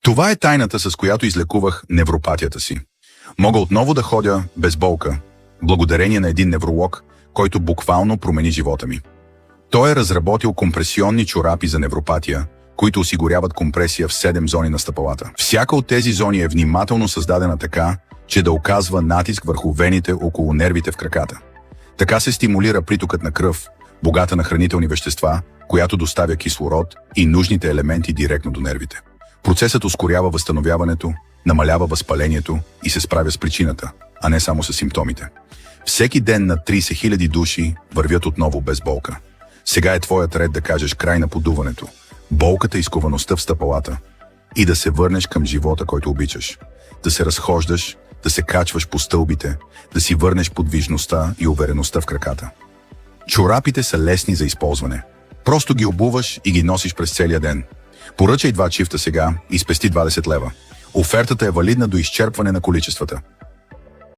Това е тайната, с която излекувах невропатията си. Мога отново да ходя без болка, благодарение на един невролог, който буквално промени живота ми. Той е разработил компресионни чорапи за невропатия, които осигуряват компресия в 7 зони на стъпалата. Всяка от тези зони е внимателно създадена така, че да оказва натиск върху вените около нервите в краката. Така се стимулира притокът на кръв, богата на хранителни вещества, която доставя кислород и нужните елементи директно до нервите. Процесът ускорява възстановяването, намалява възпалението и се справя с причината, а не само с симптомите. Всеки ден над 30 000 души вървят отново без болка. Сега е твоят ред да кажеш край на подуването, болката и сковаността в стъпалата и да се върнеш към живота, който обичаш. Да се разхождаш, да се качваш по стълбите, да си върнеш подвижността и увереността в краката. Чорапите са лесни за използване. Просто ги обуваш и ги носиш през целия ден. Поръчай 2 чифта сега и спести 20 лева. Офертата е валидна до изчерпване на количествата.